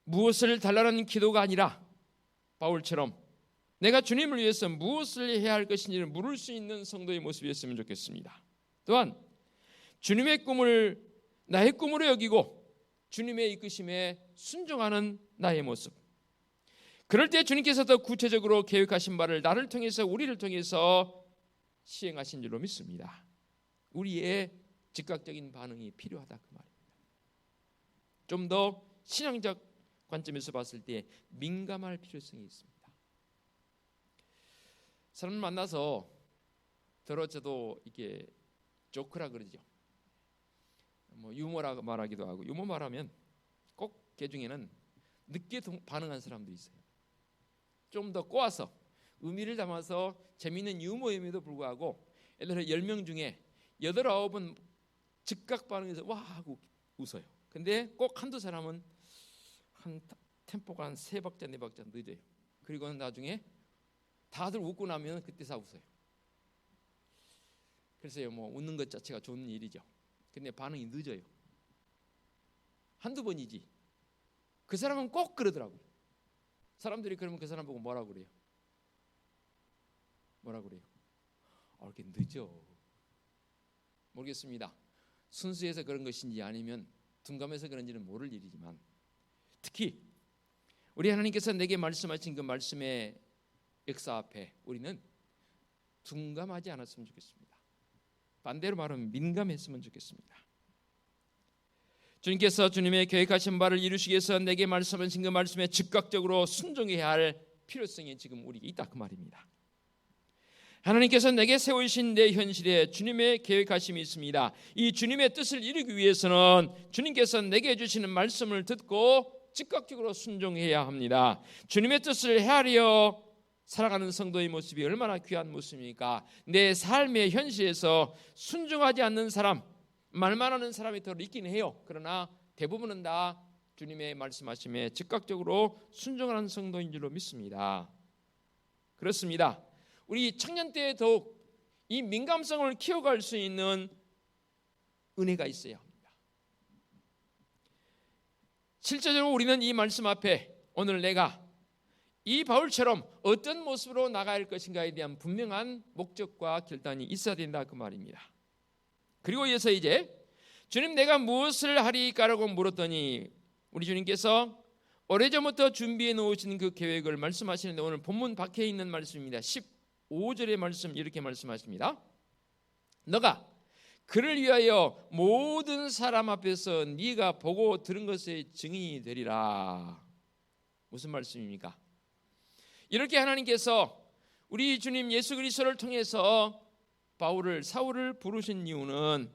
무엇을 달라는 기도가 아니라 바울처럼 내가 주님을 위해서 무엇을 해야 할 것인지를 물을 수 있는 성도의 모습이었으면 좋겠습니다. 또한 주님의 꿈을 나의 꿈으로 여기고 주님의 이끄심에 순종하는 나의 모습, 그럴 때 주님께서 더 구체적으로 계획하신 바를 나를 통해서 우리를 통해서 시행하신 줄로 믿습니다. 우리의 즉각적인 반응이 필요하다 그 말입니다. 좀 더 신앙적 관점에서 봤을 때 민감할 필요성이 있습니다. 사람을 만나서 저도 이게 조크라 그러죠. 유머라 말하기도 하고, 유머 말하면 꼭 그 중에는 늦게 반응한 사람도 있어요. 좀 더 꼬아서 의미를 담아서 재미있는 유머임에도 불구하고 예를 들어 10명 중에 8, 9은 즉각 반응해서 와 하고 웃어요. 근데 꼭 한두 사람은 한 템포가 한 3박자 4박자 늦어요. 그리고는 나중에 다들 웃고 나면 그때서 웃어요. 그래서 웃는 것 자체가 좋은 일이죠. 근데 반응이 늦어요. 한두 번이지. 그 사람은 꼭 그러더라고요. 사람들이 그러면 그 사람 보고 뭐라고 그래요? 이렇게 늦어. 모르겠습니다. 순수해서 그런 것인지 아니면 둔감해서 그런지는 모를 일이지만, 특히 우리 하나님께서 내게 말씀하신 그 말씀의 역사 앞에 우리는 둔감하지 않았으면 좋겠습니다. 반대로 말하면 민감했으면 좋겠습니다. 주님께서 주님의 계획하신 바를 이루시기 위해서 내게 말씀하신 그 말씀에 즉각적으로 순종해야 할 필요성이 지금 우리에게 있다 그 말입니다. 하나님께서 내게 세우신 내 현실에 주님의 계획하심이 있습니다. 이 주님의 뜻을 이루기 위해서는 주님께서 내게 주시는 말씀을 듣고 즉각적으로 순종해야 합니다. 주님의 뜻을 헤아려 살아가는 성도의 모습이 얼마나 귀한 모습입니까? 내 삶의 현실에서 순종하지 않는 사람, 말만 하는 사람이 더 있긴 해요. 그러나 대부분은 다 주님의 말씀하심에 즉각적으로 순종하는 성도인 줄로 믿습니다. 그렇습니다. 우리 청년 때에 더욱 이 민감성을 키워갈 수 있는 은혜가 있어야 합니다. 실제적으로 우리는 이 말씀 앞에 오늘 내가 이 바울처럼 어떤 모습으로 나갈 것인가에 대한 분명한 목적과 결단이 있어야 된다 그 말입니다. 그리고 이어서 이제 주님 내가 무엇을 하리까라고 물었더니 우리 주님께서 오래전부터 준비해 놓으신 그 계획을 말씀하시는데 오늘 본문 밖에 있는 말씀입니다. 15절의 말씀 이렇게 말씀하십니다. 너가 그를 위하여 모든 사람 앞에서 네가 보고 들은 것의 증인이 되리라. 무슨 말씀입니까? 이렇게 하나님께서 우리 주님 예수 그리스도를 통해서 사울을 부르신 이유는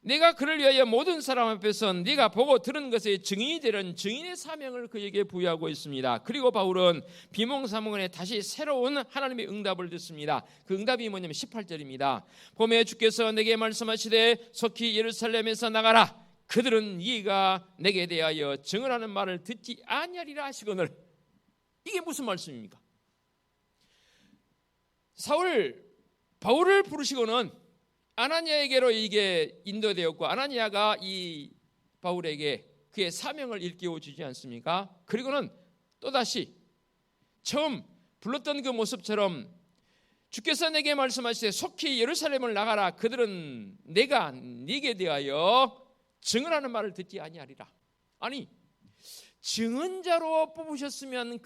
내가 그를 위하여 모든 사람 앞에서 네가 보고 들은 것의 증인이 되는 증인의 사명을 그에게 부여하고 있습니다. 그리고 바울은 비몽사몽간에 다시 새로운 하나님의 응답을 듣습니다. 그 응답이 뭐냐면 18절입니다. 봄에 주께서 내게 말씀하시되 속히 예루살렘에서 나가라. 그들은 네가 내게 대하여 증언하는 말을 듣지 아니하리라 하시거늘. 이게 무슨 말씀입니까? 바울을 부르시고는 아나니아에게로 이게 인도되었고 아나니아가 이 바울에게 그의 사명을 일깨워 주지 않습니까? 그리고는 또다시 처음 불렀던 그 모습처럼 주께서 내게 말씀하시되 속히 예루살렘을 나가라. 그들은 내가 네게 대하여 증언하는 말을 듣지 아니하리라. 아니 증언자로 뽑으셨으면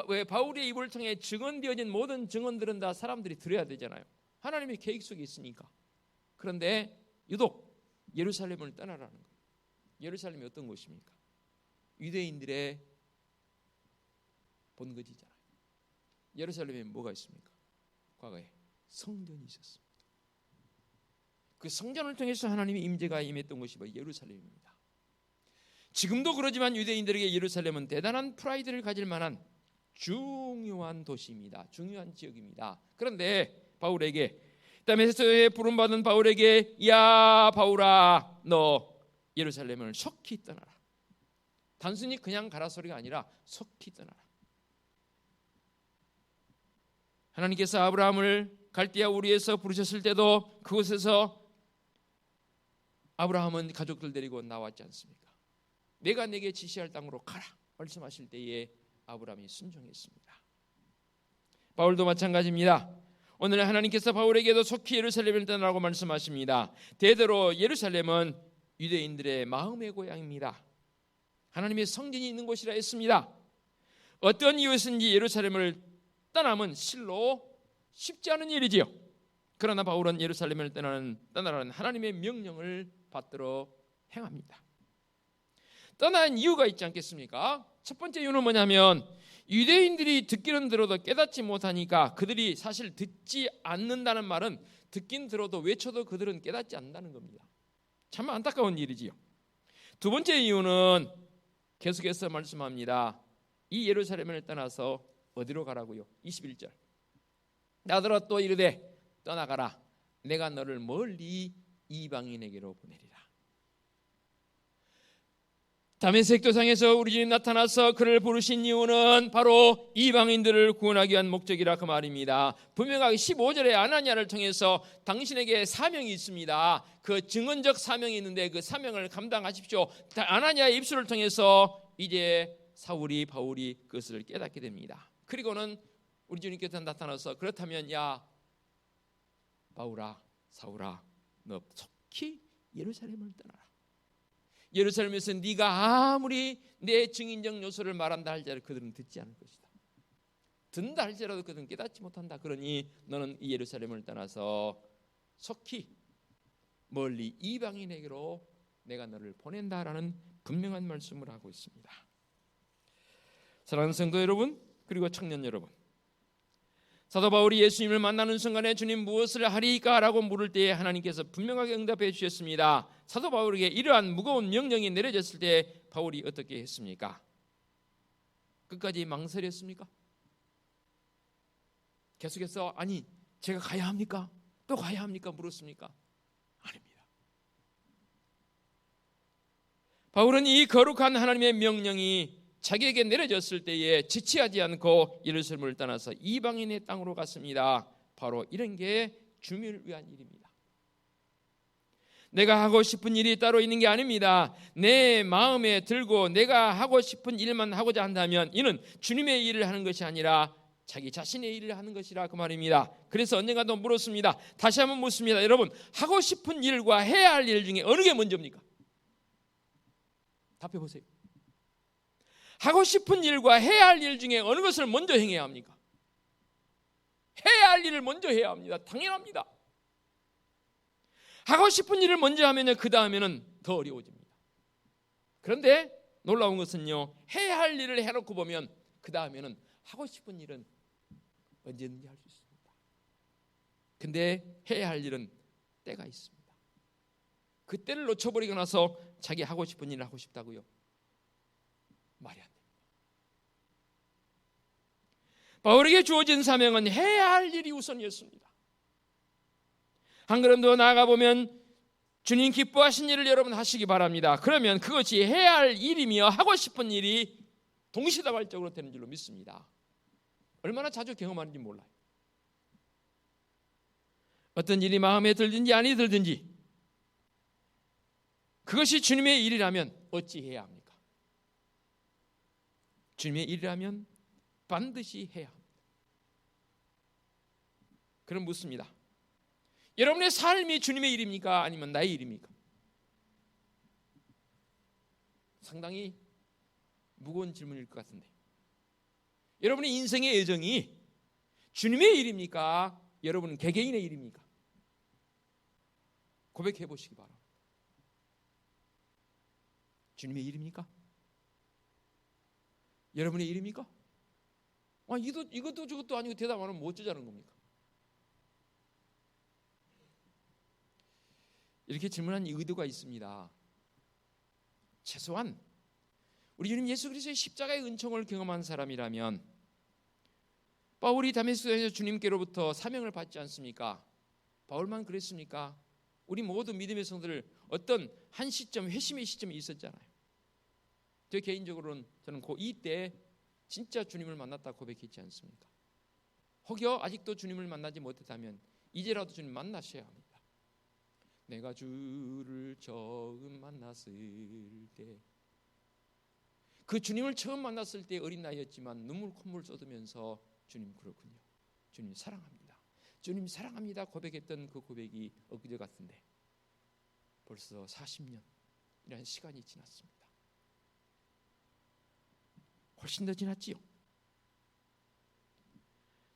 왜 바울의 입을 통해 증언되어진 모든 증언들은 다 사람들이 들어야 되잖아요. 하나님의 계획 속에 있으니까. 그런데 유독 예루살렘을 떠나라는 거예요. 예루살렘이 어떤 곳입니까? 유대인들의 본거지잖아요. 예루살렘에 뭐가 있습니까? 과거에 성전이 있었습니다. 그 성전을 통해서 하나님의 임재가 임했던 곳이 바로 예루살렘입니다. 지금도 그러지만 유대인들에게 예루살렘은 대단한 프라이드를 가질 만한 중요한 도시입니다. 중요한 지역입니다. 그런데 바울에게 다메섹에 부름받은 바울에게 야 바울아 너 예루살렘을 속히 떠나라. 단순히 그냥 가라 소리가 아니라 속히 떠나라. 하나님께서 아브라함을 갈대아 우리에서 부르셨을 때도 그곳에서 아브라함은 가족들 데리고 나왔지 않습니까? 내가 내게 지시할 땅으로 가라 말씀하실 때에 아브라함이 순종했습니다. 바울도 마찬가지입니다. 오늘 하나님께서 바울에게도 속히 예루살렘을 떠나라고 말씀하십니다. 대대로 예루살렘은 유대인들의 마음의 고향입니다. 하나님의 성전이 있는 곳이라 했습니다. 어떤 이유에서인지 예루살렘을 떠나면 실로 쉽지 않은 일이지요. 그러나 바울은 예루살렘을 떠나라는 하나님의 명령을 받들어 행합니다. 떠난 이유가 있지 않겠습니까? 첫 번째 이유는 뭐냐면 유대인들이 듣기는 들어도 깨닫지 못하니까 그들이 사실 듣지 않는다는 말은 듣긴 들어도 외쳐도 그들은 깨닫지 않는다는 겁니다. 참 안타까운 일이지요. 두 번째 이유는 계속해서 말씀합니다. 이 예루살렘을 떠나서 어디로 가라고요? 21절. 나더러 또 이르되 떠나가라. 내가 너를 멀리 이방인에게로 보내리라. 다메섹 도상에서 우리 주님 나타나서 그를 부르신 이유는 바로 이방인들을 구원하기 위한 목적이라 그 말입니다. 분명하게 15절에 아나니아를 통해서 당신에게 사명이 있습니다. 그 증언적 사명이 있는데 그 사명을 감당하십시오. 아나니아의 입술을 통해서 이제 바울이 그것을 깨닫게 됩니다. 그리고는 우리 주님께서 나타나서 그렇다면 야 바울아 사울아 너 속히 예루살렘을 떠나라. 예루살렘에서 네가 아무리 내 증인적 요소를 말한다 할지라도 그들은 듣지 않을 것이다. 든다 할지라도 그들은 깨닫지 못한다. 그러니 너는 이 예루살렘을 떠나서 속히 멀리 이방인에게로 내가 너를 보낸다라는 분명한 말씀을 하고 있습니다. 사랑하는 성도 여러분, 그리고 청년 여러분, 사도 바울이 예수님을 만나는 순간에 주님 무엇을 하리까? 라고 물을 때에 하나님께서 분명하게 응답해 주셨습니다. 사도 바울에게 이러한 무거운 명령이 내려졌을 때 바울이 어떻게 했습니까? 끝까지 망설였습니까? 계속해서 아니 제가 가야 합니까? 또 가야 합니까? 물었습니까? 아닙니다. 바울은 이 거룩한 하나님의 명령이 자기에게 내려졌을 때에 지체하지 않고 예루살렘을 떠나서 이방인의 땅으로 갔습니다. 바로 이런 게 주님을 위한 일입니다. 내가 하고 싶은 일이 따로 있는 게 아닙니다. 내 마음에 들고 내가 하고 싶은 일만 하고자 한다면 이는 주님의 일을 하는 것이 아니라 자기 자신의 일을 하는 것이라 그 말입니다. 그래서 언젠가도 물었습니다. 다시 한번 묻습니다. 여러분, 하고 싶은 일과 해야 할 일 중에 어느 게 먼저입니까? 답해 보세요. 하고 싶은 일과 해야 할 일 중에 어느 것을 먼저 행해야 합니까? 해야 할 일을 먼저 해야 합니다. 당연합니다. 하고 싶은 일을 먼저 하면요, 그 다음에는 더 어려워집니다. 그런데 놀라운 것은요, 해야 할 일을 해놓고 보면 그 다음에는 하고 싶은 일은 언제든지 할 수 있습니다. 근데 해야 할 일은 때가 있습니다. 그 때를 놓쳐버리고 나서 자기 하고 싶은 일을 하고 싶다고요? 말이 안 됩니다. 바울에게 주어진 사명은 해야 할 일이 우선이었습니다. 한 걸음 더 나아가 보면 주님 기뻐하신 일을 여러분 하시기 바랍니다. 그러면 그것이 해야 할 일이며 하고 싶은 일이 동시다발적으로 되는 줄로 믿습니다. 얼마나 자주 경험하는지 몰라요. 어떤 일이 마음에 들든지 아니 들든지 그것이 주님의 일이라면 어찌해야 합니까? 주님의 일이라면 반드시 해야 합니다. 그럼 묻습니다. 여러분의 삶이 주님의 일입니까? 아니면 나의 일입니까? 상당히 무거운 질문일 것 같은데, 여러분의 인생의 여정이 주님의 일입니까? 여러분 개개인의 일입니까? 고백해 보시기 바랍니다. 주님의 일입니까? 여러분의 일입니까? 이것도 저것도 아니고 대답 안 하면 뭐 어쩌자는 겁니까? 이렇게 질문한 의도가 있습니다. 최소한 우리 주님 예수 그리스도의 십자가의 은총을 경험한 사람이라면, 바울이 다메섹에서 주님께로부터 사명을 받지 않습니까? 바울만 그랬습니까? 우리 모두 믿음의 성도들 어떤 한 시점, 회심의 시점이 있었잖아요. 저 개인적으로는 저는 고2 때 진짜 주님을 만났다 고백했지 않습니까? 혹여 아직도 주님을 만나지 못했다면 이제라도 주님 만나셔야 합니다. 내가 주를 처음 만났을 때, 그 주님을 처음 만났을 때 어린 나이였지만 눈물 콧물 쏟으면서 주님 그렇군요, 주님 사랑합니다, 주님 사랑합니다 고백했던 그 고백이 엊그제 같은데 벌써 40년이라는 시간이 지났습니다. 훨씬 더 지났지요.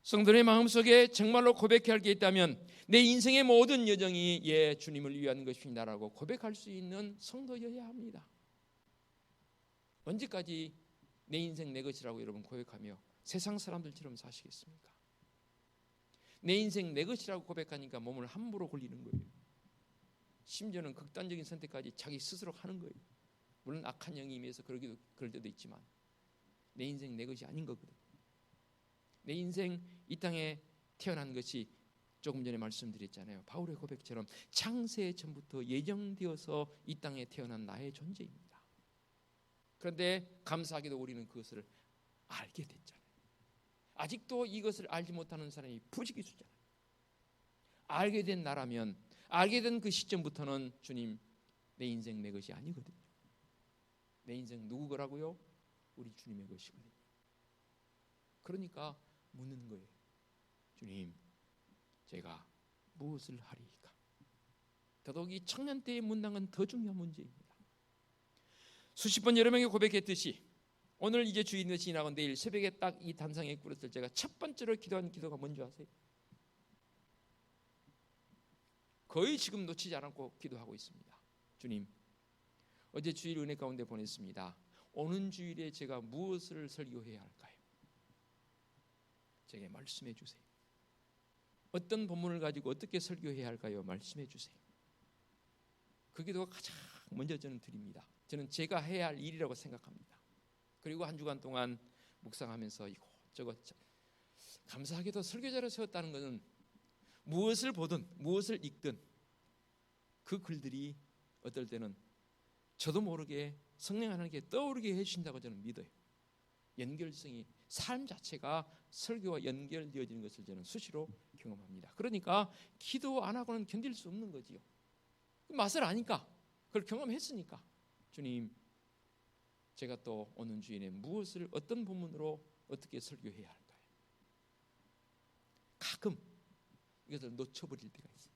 성도의 마음속에 정말로 고백해야 할 게 있다면 내 인생의 모든 여정이 주님을 위한 것입니다라고 고백할 수 있는 성도여야 합니다. 언제까지 내 인생 내 것이라고 여러분 고백하며 세상 사람들처럼 사시겠습니까? 내 인생 내 것이라고 고백하니까 몸을 함부로 굴리는 거예요. 심지어는 극단적인 선택까지 자기 스스로 하는 거예요. 물론 악한 영이 임해서 그럴 때도 있지만 내 인생 내 것이 아닌 거거든. 내 인생 이 땅에 태어난 것이 조금 전에 말씀드렸잖아요. 바울의 고백처럼 창세 전부터 예정되어서 이 땅에 태어난 나의 존재입니다. 그런데 감사하게도 우리는 그것을 알게 됐잖아요. 아직도 이것을 알지 못하는 사람이 부지기수잖아요. 알게 된 나라면, 알게 된 그 시점부터는 주님 내 인생 내 것이 아니거든요. 내 인생 누구 거라고요? 우리 주님의 것이거든요. 그러니까 묻는 거예요. 주님, 제가 무엇을 하리이까? 더더욱이 청년 때의 문항은 더 중요한 문제입니다. 수십 번 여러 명이 고백했듯이 오늘 이제 주일이 지나고 내일 새벽에 딱 이 단상에 꿇었을 제가 첫 번째로 기도한 기도가 뭔지 아세요? 거의 지금 놓치지 않고 기도하고 있습니다. 주님, 어제 주일 은혜 가운데 보냈습니다. 오는 주일에 제가 무엇을 설교해야 할까요? 제게 말씀해 주세요. 어떤 본문을 가지고 어떻게 설교해야 할까요? 말씀해 주세요. 그 기도가 가장 먼저 저는 드립니다. 저는 제가 해야 할 일이라고 생각합니다. 그리고 한 주간 동안 묵상하면서 이것저것 감사하게도 설교자를 세웠다는 것은 무엇을 보든 무엇을 읽든 그 글들이 어떨 때는 저도 모르게 성령 하나님께 떠오르게 해주신다고 저는 믿어요. 연결성이 삶 자체가 설교와 연결되어지는 것을 저는 수시로 경험합니다. 그러니까 기도 안 하고는 견딜 수 없는 거지요. 맛을 아니까, 그걸 경험했으니까 주님, 제가 또 오는 주일에 무엇을 어떤 본문으로 어떻게 설교해야 할까요? 가끔 이것을 놓쳐버릴 때가 있어요.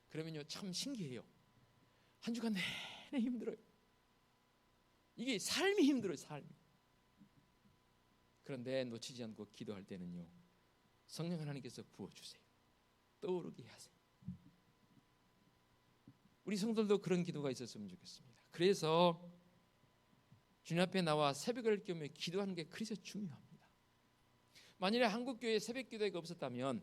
그러면요 참 신기해요. 한 주간 내내 힘들어요. 이게 삶이 힘들어요. 삶이. 그런데 놓치지 않고 기도할 때는요 성령 하나님께서 부어주세요. 떠오르게 하세요. 우리 성도들도 그런 기도가 있었으면 좋겠습니다. 그래서 주님 앞에 나와 새벽을 깨우며 기도하는 게 그래서 중요합니다. 만일에 한국교회에 새벽 기도회가 없었다면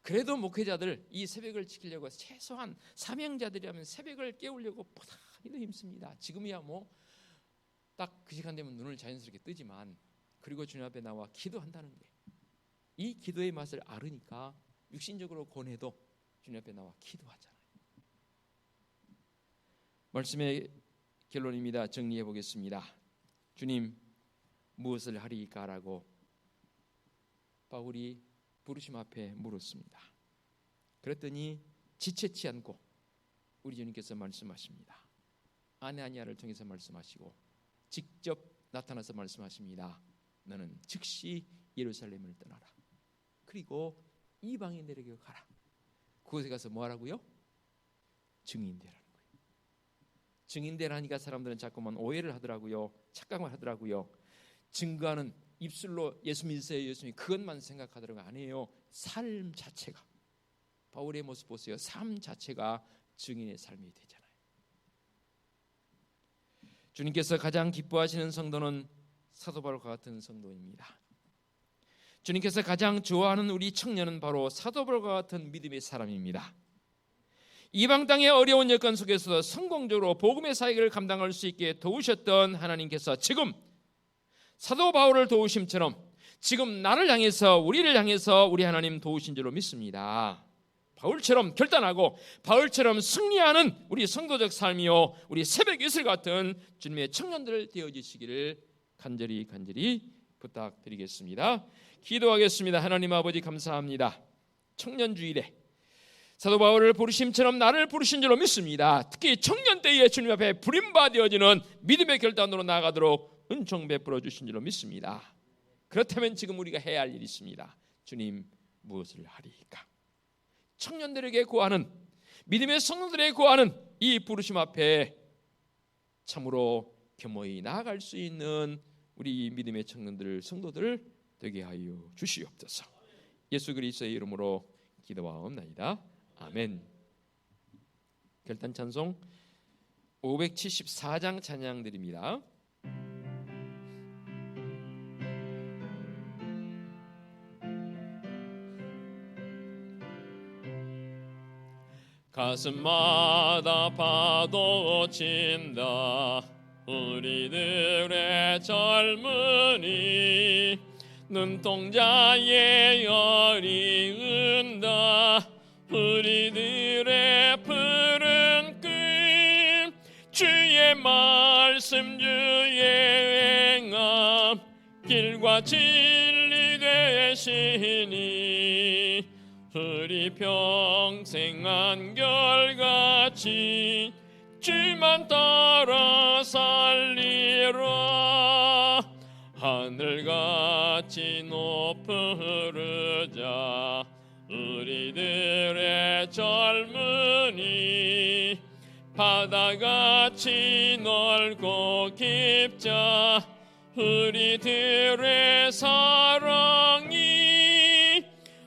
그래도 목회자들 이 새벽을 지키려고 최소한 사명자들이라면 새벽을 깨우려고 보다히도 힘씁니다. 지금이야 뭐 딱 그 시간 되면 눈을 자연스럽게 뜨지만 그리고 주님 앞에 나와 기도한다는 게 이 기도의 맛을 알으니까 육신적으로 고뇌도 주님 앞에 나와 기도하잖아요. 말씀의 결론입니다. 정리해 보겠습니다. 주님 무엇을 하리까라고 바울이 부르심 앞에 물었습니다. 그랬더니 지체치 않고 우리 주님께서 말씀하십니다. 아나니아를 통해서 말씀하시고 직접 나타나서 말씀하십니다. 너는 즉시 예루살렘을 떠나라. 그리고 이방인들에게 가라. 그곳에 가서 뭐 하라고요? 증인되라는 거예요. 증인되라니까 사람들은 자꾸만 오해를 하더라고요. 착각을 하더라고요. 증거하는 입술로 예수 믿으세요, 예수 믿으세요, 그것만 생각하더라고요. 아니에요. 삶 자체가, 바울의 모습 보세요. 삶 자체가 증인의 삶이 되잖아요. 주님께서 가장 기뻐하시는 성도는 사도 바울과 같은 성도입니다. 주님께서 가장 좋아하는 우리 청년은 바로 사도 바울과 같은 믿음의 사람입니다. 이방 땅의 어려운 여건 속에서도 성공적으로 복음의 사역을 감당할 수 있게 도우셨던 하나님께서 지금 사도 바울을 도우심처럼 지금 나를 향해서 우리를 향해서 우리 하나님 도우신 줄로 믿습니다. 바울처럼 결단하고 바울처럼 승리하는 우리 성도적 삶이요 우리 새벽 이슬 같은 주님의 청년들 되어주시기를 간절히 부탁드리겠습니다. 기도하겠습니다. 하나님 아버지 감사합니다. 청년주일에 사도 바울을 부르심처럼 나를 부르신 줄로 믿습니다. 특히 청년 때에 주님 앞에 부림받아지는 믿음의 결단으로 나아가도록 은총 베풀어 주신 줄로 믿습니다. 그렇다면 지금 우리가 해야 할 일이 있습니다. 주님 무엇을 하리까? 청년들에게 구하는, 믿음의 성도들에게 구하는 이 부르심 앞에 참으로 겸허히 나아갈 수 있는 우리 믿음의 청년들, 성도들 되게 하여 주시옵소서. 예수 그리스도의 이름으로 기도하옵나이다. 아멘. 결단 찬송 574장 찬양 드립니다. 가슴마다 파도 친다. 우리들의 젊은이 눈동자의 열이 은다. 우리들의 푸른 끈 주의 말씀 주의 행함 길과 진리 되시니 우리 평생 한결같이 주만 따라 살리라. 하늘같이 높으르자 우리들의 젊은이 바다같이 넓고 깊자 우리들의 사랑이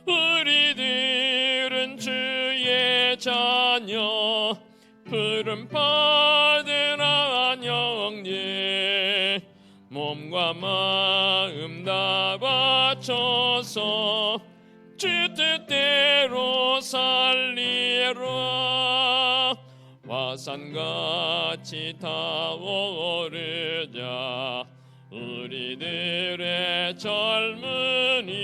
우리들은 주의 자녀 부름 받은 안영예 몸과 마음 다 바쳐서 주 뜻대로 살리라. 화산같이 타오르자 우리들의 젊은이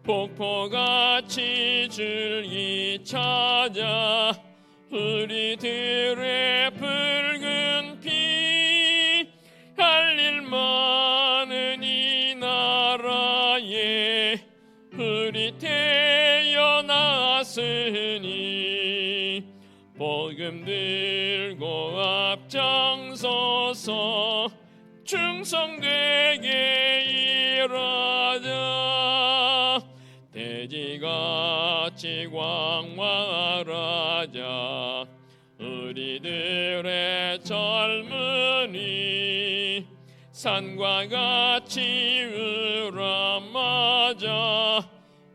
폭포같이 줄기 찾아 우리들의 붉은 피 할 일 많은 이 나라에 우리 태어났으니 복음 들고 앞장서서 충성되게 일하자. 돼지같이 광활하자 우리들의 젊은이 산과 같이 우람하자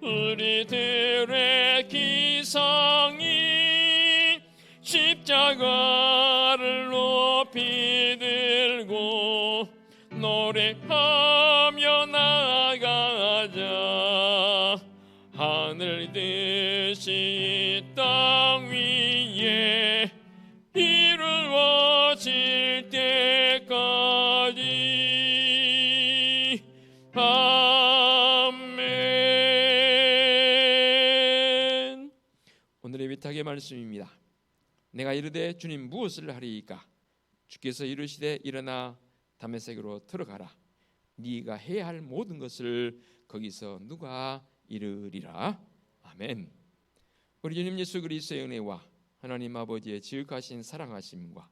우리들의 기상이 십자가를 높이 들고 노래하며 나아가자. 하늘 듯이 땅 위에 이루어질 때까지. 아멘. 오늘의 위탁의 말씀입니다. 내가 이르되 주님 무엇을 하리이까? 주께서 이르시되 일어나 다메섹으로 들어가라. 네가 해야 할 모든 것을 거기서 누가 이르리라. 아멘. 우리 주님 예수 그리스도의 은혜와 하나님 아버지의 지극하신 사랑하심과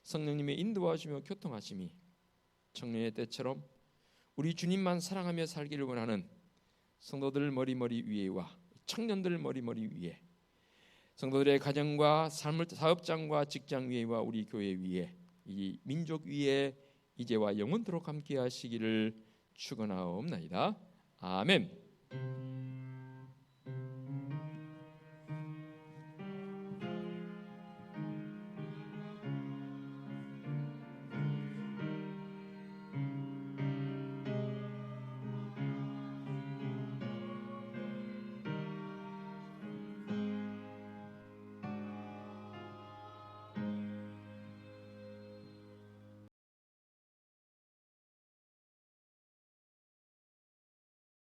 성령님의 인도하시며 교통하심이 청년의 때처럼 우리 주님만 사랑하며 살기를 원하는 성도들 머리머리 위에와 청년들 머리머리 위에 성도들의 가정과 사업장과 직장 위에와 우리 교회 위에 이 민족 위에 이제와 영원토록 함께 하시기를 축원하옵나이다. 아멘.